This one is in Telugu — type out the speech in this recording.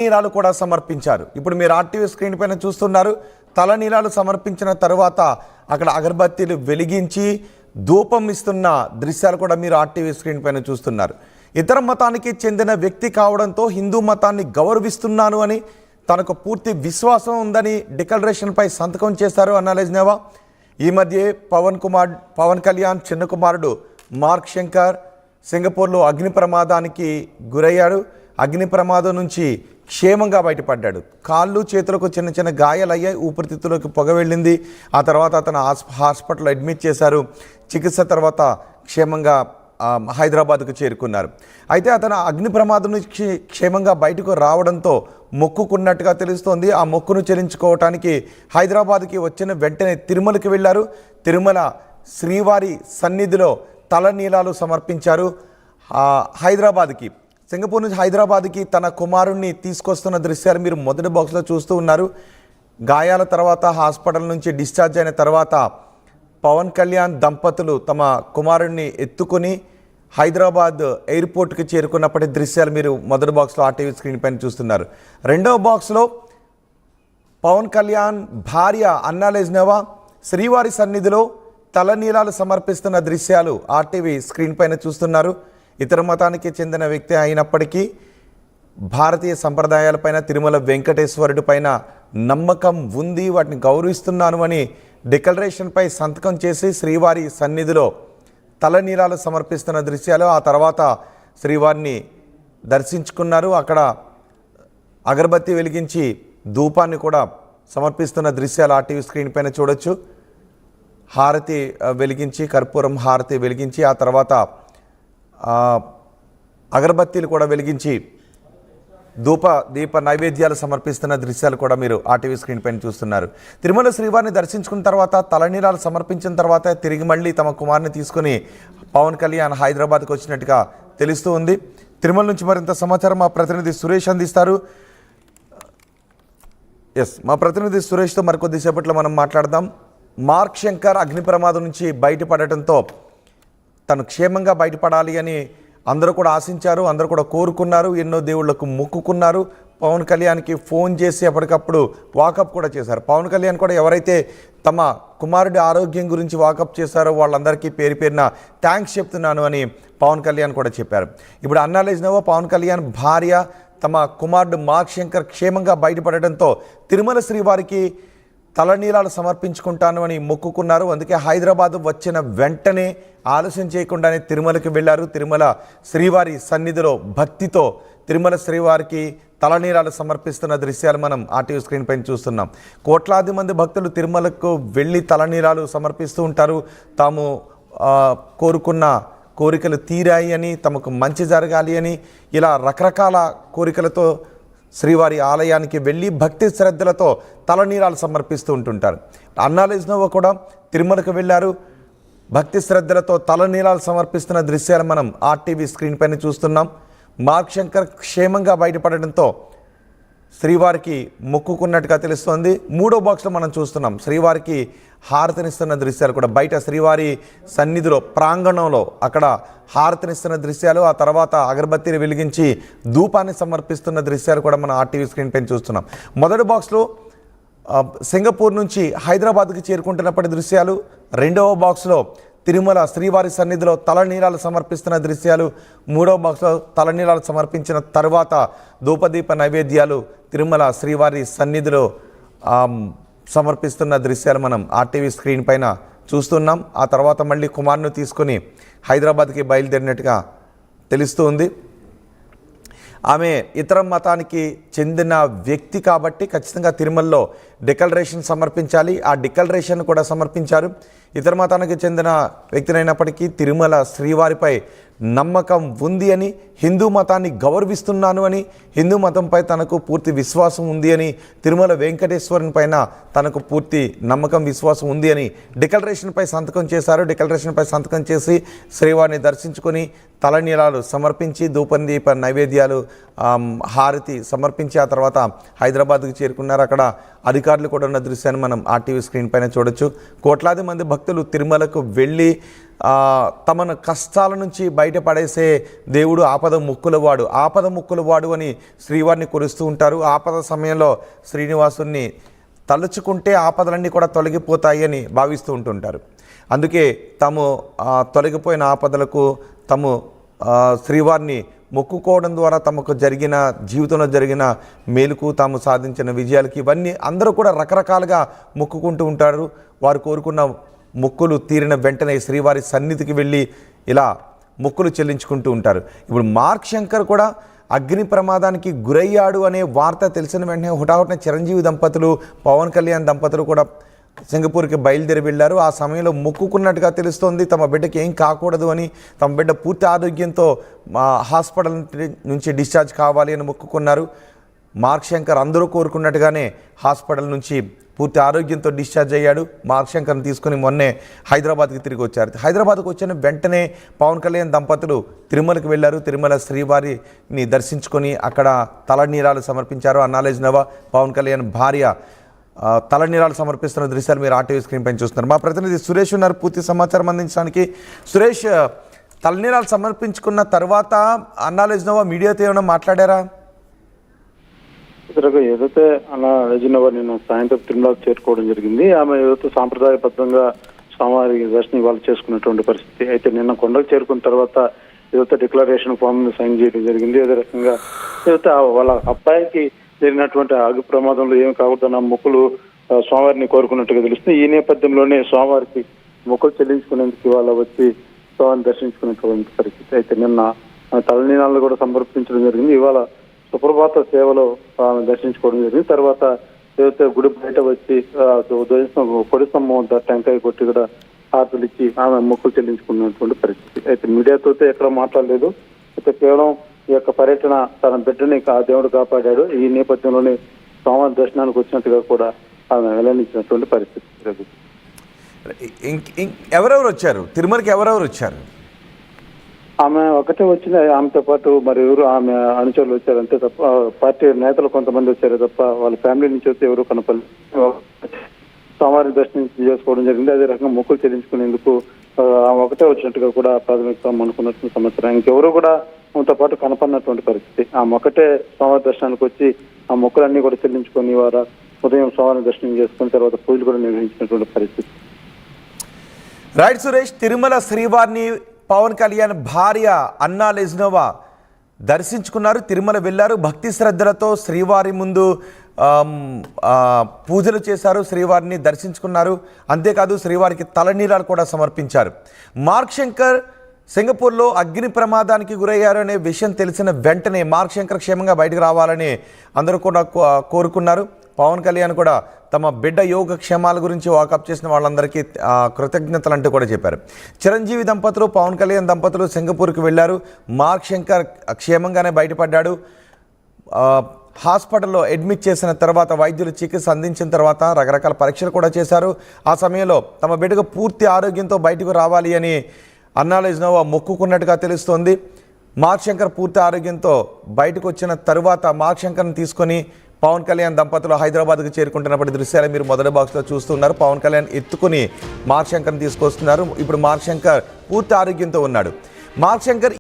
నీలాలు కూడా సమర్పించారు. ఇప్పుడు మీరు ఆర్టీవీ స్క్రీన్ పైన చూస్తున్నారు. తలనీలాలు సమర్పించిన తరువాత అక్కడ అగరబత్తీలు వెలిగించి ధూపం ఇస్తున్న దృశ్యాలు కూడా మీరు ఆర్టీవీ స్క్రీన్ పైన చూస్తున్నారు. ఇతర మతానికి చెందిన వ్యక్తి కావడంతో హిందూ మతాన్ని గౌరవిస్తున్నాను అని తనకు పూర్తి విశ్వాసం ఉందని డిక్లరేషన్పై సంతకం చేశారు అన్నాలేజ్నేవా. ఈ మధ్య పవన్ కళ్యాణ్ చిన్న కుమారుడు మార్క్ శంకర్ సింగపూర్లో అగ్ని ప్రమాదానికి గురయ్యాడు. అగ్ని ప్రమాదం నుంచి క్షేమంగా బయటపడ్డాడు. కాళ్ళు చేతులకు చిన్న చిన్న గాయాలయ్యాయి, ఊపిరితిత్తులోకి పొగ వెళ్ళింది. ఆ తర్వాత అతను హాస్పిటల్లో అడ్మిట్ చేశారు. చికిత్స తర్వాత క్షేమంగా హైదరాబాద్కు చేరుకున్నారు. అయితే అతను అగ్ని ప్రమాదం నుంచి క్షేమంగా బయటకు రావడంతో మొక్కుకున్నట్టుగా తెలుస్తోంది. ఆ మొక్కును చెల్లించుకోవటానికి హైదరాబాద్కి వచ్చిన వెంటనే తిరుమలకి వెళ్ళారు. తిరుమల శ్రీవారి సన్నిధిలో తలనీలాలు సమర్పించారు. హైదరాబాద్కి సింగపూర్ నుంచి హైదరాబాద్కి తన కుమారుణ్ణి తీసుకొస్తున్న దృశ్యాలు మీరు మొదటి బాక్స్లో చూస్తూ ఉన్నారు. గాయాల తర్వాత హాస్పిటల్ నుంచి డిశ్చార్జ్ అయిన తర్వాత పవన్ కళ్యాణ్ దంపతులు తమ కుమారుణ్ణి ఎత్తుకొని హైదరాబాద్ ఎయిర్పోర్ట్కి చేరుకున్నప్పటి దృశ్యాలు మీరు మొదటి బాక్స్లో ఆర్టీవీ స్క్రీన్ పైన చూస్తున్నారు. రెండవ బాక్స్లో పవన్ కళ్యాణ్ భార్య అన్నాలేజ్నేవా శ్రీవారి సన్నిధిలో తలనీలాలు సమర్పిస్తున్న దృశ్యాలు ఆర్టీవీ స్క్రీన్ పైన చూస్తున్నారు. ఇతర మతానికి చెందిన వ్యక్తి అయినప్పటికీ భారతీయ సంప్రదాయాలపైన తిరుమల వెంకటేశ్వరుడి పైన నమ్మకం ఉంది, వాటిని గౌరవిస్తున్నాను అని డిక్లరేషన్పై సంతకం చేసి శ్రీవారి సన్నిధిలో తలనీలాలు సమర్పిస్తున్న దృశ్యాలు. ఆ తర్వాత శ్రీవారిని దర్శించుకున్నారు. అక్కడ అగరబత్తి వెలిగించి ధూపాన్ని కూడా సమర్పిస్తున్న దృశ్యాలు ఆర్టీవీ స్క్రీన్ పైన చూడొచ్చు. హారతి వెలిగించి కర్పూరం హారతి వెలిగించి ఆ తర్వాత అగరబత్తీలు కూడా వెలిగించి దీప నైవేద్యాలు సమర్పిస్తున్న దృశ్యాలు కూడా మీరు ఆర్టీవీ స్క్రీన్ పైన చూస్తున్నారు. తిరుమల శ్రీవారిని దర్శించుకున్న తర్వాత తలనీలాలు సమర్పించిన తర్వాత తిరిగి మళ్ళీ తమ కుమారుని తీసుకుని పవన్ కళ్యాణ్ హైదరాబాద్కి వచ్చినట్టుగా తెలుస్తూ ఉంది. తిరుమల నుంచి మరింత సమాచారం మా ప్రతినిధి సురేష్ అందిస్తారు. మా ప్రతినిధి సురేష్తో మరికొద్దిసేపట్లో మనం మాట్లాడదాం. మార్క్ శంకర్ అగ్ని ప్రమాదం నుంచి బయటపడటంతో తను క్షేమంగా బయటపడాలి అని అందరూ కూడా ఆశించారు, అందరూ కూడా కోరుకున్నారు, ఎన్నో దేవుళ్లకు మొక్కుకున్నారు. పవన్ కళ్యాణ్కి ఫోన్ చేసి ఎప్పటికప్పుడు వాకప్ కూడా చేశారు. పవన్ కళ్యాణ్ కూడా ఎవరైతే తమ కుమారుడి ఆరోగ్యం గురించి వాకప్ చేశారో వాళ్ళందరికీ పేరు పేరున థ్యాంక్స్ చెప్తున్నాను అని పవన్ కళ్యాణ్ కూడా చెప్పారు. ఇప్పుడు అన్నాలేజ్నేవా పవన్ కళ్యాణ్ భార్య తమ కుమారుడు మార్క్ శంకర్ క్షేమంగా బయటపడటంతో తిరుమల శ్రీవారికి తలనీలాలు సమర్పించుకుంటాను అని మొక్కుకున్నారు. అందుకే హైదరాబాద్ వచ్చిన వెంటనే ఆలస్యం చేయకుండానే తిరుమలకి వెళ్ళారు. తిరుమల శ్రీవారి సన్నిధిలో భక్తితో తిరుమల శ్రీవారికి తలనీలాలు సమర్పిస్తున్న దృశ్యాలు మనం ఆర్టీవీ స్క్రీన్ పైన చూస్తున్నాం. కోట్లాది మంది భక్తులు తిరుమలకు వెళ్ళి తలనీలాలు సమర్పిస్తూ ఉంటారు. తాము కోరుకున్న కోరికలు తీరాయి అని, తమకు మంచి జరగాలి అని, ఇలా రకరకాల కోరికలతో శ్రీవారి ఆలయానికి వెళ్ళి భక్తి శ్రద్ధలతో తలనీలాలు సమర్పిస్తూ ఉంటుంటారు. అన్నాలేజ్నేవా కూడా తిరుమలకు వెళ్ళారు. భక్తి శ్రద్ధలతో తలనీలాలు సమర్పిస్తున్న దృశ్యాలు మనం ఆర్టీవీ స్క్రీన్ పైన చూస్తున్నాం. మార్క్ శంకర్ క్షేమంగా బయటపడడంతో శ్రీవారికి మొక్కుకున్నట్టుగా తెలుస్తోంది. మూడో బాక్స్లో మనం చూస్తున్నాం శ్రీవారికి హారతినిస్తున్న దృశ్యాలు కూడా బయట శ్రీవారి సన్నిధిలో ప్రాంగణంలో అక్కడ హారతినిస్తున్న దృశ్యాలు, ఆ తర్వాత అగరబత్తీని వెలిగించి ధూపాన్ని సమర్పిస్తున్న దృశ్యాలు కూడా మనం ఆర్టీవీ స్క్రీన్ పైన చూస్తున్నాం. మొదటి బాక్స్లో సింగపూర్ నుంచి హైదరాబాద్కి చేరుకుంటున్నప్పటి దృశ్యాలు, రెండవ బాక్స్లో తిరుమల శ్రీవారి సన్నిధిలో తలనీలాలు సమర్పిస్తున్న దృశ్యాలు, మూడవ బాక్స్లో తలనీలాలు సమర్పించిన తర్వాత ధూపదీప నైవేద్యాలు తిరుమల శ్రీవారి సన్నిధిలో సమర్పిస్తున్న దృశ్యాలు మనం ఆర్టీవీ స్క్రీన్ పైన చూస్తున్నాం. ఆ తర్వాత మళ్ళీ కుమార్ను తీసుకొని హైదరాబాద్కి బయలుదేరినట్టుగా తెలుస్తూ ఉంది. ఆమె ఇతర మతానికి చెందిన వ్యక్తి కాబట్టి ఖచ్చితంగా తిరుమలలో డిక్లరేషన్ సమర్పించాలి. ఆ డిక్లరేషన్ కూడా సమర్పించారు. ఇతర మతానికి చెందిన వ్యక్తినైనప్పటికీ తిరుమల శ్రీవారిపై నమ్మకం ఉంది అని, హిందూ మతాన్ని గౌరవిస్తున్నాను అని, హిందూ మతంపై తనకు పూర్తి విశ్వాసం ఉంది అని, తిరుమల వెంకటేశ్వరుని పైన తనకు పూర్తి నమ్మకం విశ్వాసం ఉంది అని డిక్లరేషన్పై సంతకం చేశారు. డిక్లరేషన్పై సంతకం చేసి శ్రీవారిని దర్శించుకొని తలనీలాలు సమర్పించి ధూపదీప నైవేద్యాలు హారతి సమర్పించి ఆ తర్వాత హైదరాబాద్కి చేరుకున్నారు. అక్కడ అధికారులు కూడా ఉన్న దృశ్యాన్ని మనం ఆర్టీవీ స్క్రీన్ పైన చూడొచ్చు. కోట్లాది మంది భక్తులు తిరుమలకు వెళ్ళి తమను కష్టాల నుంచి బయటపడేసే దేవుడు ఆపద ముక్కులవాడు అని శ్రీవారిని కొలుస్తూ ఉంటారు. ఆపద సమయంలో శ్రీనివాసుని తలుచుకుంటే ఆపదలన్నీ కూడా తొలగిపోతాయి అని భావిస్తూ ఉంటుంటారు. అందుకే తాము తొలగిపోయిన ఆపదలకు తాము శ్రీవారిని మొక్కుకోవడం ద్వారా తమకు జీవితంలో జరిగిన మేలుకు తాము సాధించిన విజయాలకి ఇవన్నీ అందరూ కూడా రకరకాలుగా మొక్కుకుంటూ ఉంటారు. వారు కోరుకున్న మొక్కులు తీరిన వెంటనే శ్రీవారి సన్నిధికి వెళ్ళి ఇలా మొక్కులు చెల్లించుకుంటూ ఉంటారు. ఇప్పుడు మార్క్ శంకర్ కూడా అగ్ని ప్రమాదానికి గురయ్యాడు అనే వార్త తెలిసిన వెంటనే హుటాహుటిన చిరంజీవి దంపతులు, పవన్ కళ్యాణ్ దంపతులు కూడా సింగపూర్కి బయలుదేరి వెళ్ళారు. ఆ సమయంలో మొక్కుకున్నట్టుగా తెలుస్తోంది. తమ బిడ్డకి ఏం కాకూడదు అని, తమ బిడ్డ పూర్తి ఆరోగ్యంతో హాస్పిటల్ నుంచి డిశ్చార్జ్ కావాలి అని మొక్కుకున్నారు. మార్క్ శంకర్ అందరూ కోరుకున్నట్టుగానే హాస్పిటల్ నుంచి పూర్తి ఆరోగ్యంతో డిశ్చార్జ్ అయ్యాడు. మార్క్ శంకర్ని తీసుకుని మొన్నే హైదరాబాద్కి తిరిగి వచ్చారు. హైదరాబాద్కు వచ్చిన వెంటనే పవన్ కళ్యాణ్ దంపతులు తిరుమలకి వెళ్ళారు. తిరుమల శ్రీవారిని దర్శించుకొని అక్కడ తలనీలాలు సమర్పించారు. అన్నాలేజ్ నవ పవన్ కళ్యాణ్ భార్య తలనీలాలు సమర్పిస్తున్న దృశ్యాలు మీరు ఆర్టీవీ స్క్రీన్ పైన చూస్తున్నారు. మా ప్రతినిధి సురేష్ ఉన్నారు పూర్తి సమాచారం అందించడానికి. సురేష్, తలనీలాలు సమర్పించుకున్న తర్వాత అన్నాలేజ్ నవ మీడియాతో ఏమైనా మాట్లాడారా? ఏదైతే అన్నా రజనవ నిన్న సాయంత్రం తిరుమలకు చేరుకోవడం జరిగింది. ఆమె ఏదైతే సాంప్రదాయబద్ధంగా స్వామివారి దర్శనం ఇవాళ చేసుకున్నటువంటి పరిస్థితి. అయితే నిన్న కొండకు చేరుకున్న తర్వాత ఏదైతే డిక్లరేషన్ ఫామ్ సైన్ చేయడం జరిగింది. అదే రకంగా ఏదైతే వాళ్ళ అబ్బాయికి జరిగినటువంటి అగ్ని ప్రమాదంలో ఏమి కాకూడదన్న మొక్కులు స్వామివారిని కోరుకున్నట్టుగా తెలుస్తుంది. ఈ నేపథ్యంలోనే స్వామివారికి మొక్కులు చెల్లించుకునేందుకు ఇవాళ వచ్చి స్వామిని దర్శించుకునేటువంటి పరిస్థితి. అయితే నిన్న తలనీలాలను కూడా సమర్పించడం జరిగింది. ఇవాళ సుప్రభాత సేవలో ఆమె దర్శించుకోవడం జరిగింది. తర్వాత ఏదైతే గుడి బయట వచ్చి పొడి స్తంభం వద్ద టెంకాయ కొట్టి కూడా హారతులు ఇచ్చి ఆమె మొక్కులు చెల్లించుకున్నటువంటి పరిస్థితి. అయితే మీడియాతో ఎక్కడ మాట్లాడలేదు. అయితే కేవలం ఈ యొక్క పర్యటన తన బిడ్డని ఆ దేవుడు కాపాడాడు. ఈ నేపథ్యంలోనే స్వామి దర్శనానికి వచ్చినట్టుగా కూడా ఆమె వెల్లడించినటువంటి పరిస్థితి. ఎవరెవరు వచ్చారు తిరుమలకి? ఎవరెవరు వచ్చారు? ఆమె ఒకటే వచ్చింది. ఆమెతో పాటు మరి ఎవరు ఆమె అనుచరులు వచ్చారు అంతే తప్ప, పార్టీ నేతలు కొంతమంది వచ్చారు తప్ప వాళ్ళ ఫ్యామిలీ నుంచి వస్తే ఎవరు కనపల్లి స్వామివారి దర్శనం చేసుకోవడం జరిగింది. అదే రకంగా మొక్కులు చెల్లించుకునేందుకు ఆమె ఒకటే వచ్చినట్టుగా కూడా ప్రాథమికంగా అనుకున్నటువంటి సంవత్సరం ఇంకెవరు కూడా ఆమెతో పాటు కనపడినటువంటి పరిస్థితి. ఆమె ఒకటే స్వామివారి దర్శనానికి వచ్చి ఆ మొక్కులన్నీ కూడా చెల్లించుకొని వారు ఉదయం స్వామివారి దర్శనం చేసుకుని తర్వాత పూజలు కూడా నిర్వహించినటువంటి పరిస్థితి. రైట్ సురేష్, తిరుమల శ్రీవారిని పవన్ కళ్యాణ్ భార్య అన్నాలేజ్ నవ దర్శించుకున్నారు. తిరుమల వెళ్ళారు. భక్తి శ్రద్ధలతో శ్రీవారి ముందు పూజలు చేశారు. శ్రీవారిని దర్శించుకున్నారు. అంతేకాదు శ్రీవారికి తలనీలాలు కూడా సమర్పించారు. మార్క్ శంకర్ సింగపూర్లో అగ్ని ప్రమాదానికి గురయ్యారు అనే విషయం తెలిసిన వెంటనే మార్క్ శంకర్ క్షేమంగా బయటకు రావాలని అందరూ కూడా కోరుకున్నారు. పవన్ కళ్యాణ్ కూడా తమ బిడ్డ యోగక్షేమాల గురించి వాకప్ చేసిన వాళ్ళందరికీ కృతజ్ఞతలు అంటూ కూడా చెప్పారు. చిరంజీవి దంపతులు, పవన్ కళ్యాణ్ దంపతులు సింగపూర్కి వెళ్ళారు. మార్క్ శంకర్ క్షేమంగానే బయటపడ్డాడు. హాస్పిటల్లో అడ్మిట్ చేసిన తర్వాత వైద్యులు చికిత్స అందించిన తర్వాత రకరకాల పరీక్షలు కూడా చేశారు. ఆ సమయంలో తమ బిడ్డకు పూర్తి ఆరోగ్యంతో బయటకు రావాలి అని అన్నాలేజ్ నవ మొక్కుకున్నట్టుగా తెలుస్తోంది. మార్క్ శంకర్ పూర్తి ఆరోగ్యంతో బయటకు వచ్చిన తరువాత మార్క్ శంకర్ని తీసుకొని పవన్ కళ్యాణ్ దంపతులు హైదరాబాద్కు చేరుకుంటున్నప్పటి దృశ్యాలు మీరు మొదటి బాక్స్లో చూస్తున్నారు. పవన్ కళ్యాణ్ ఎత్తుకుని మార్క్ శంకర్ని తీసుకొస్తున్నారు. ఇప్పుడు మార్క్ శంకర్ పూర్తి ఆరోగ్యంతో ఉన్నాడు. మార్క్ శంకర్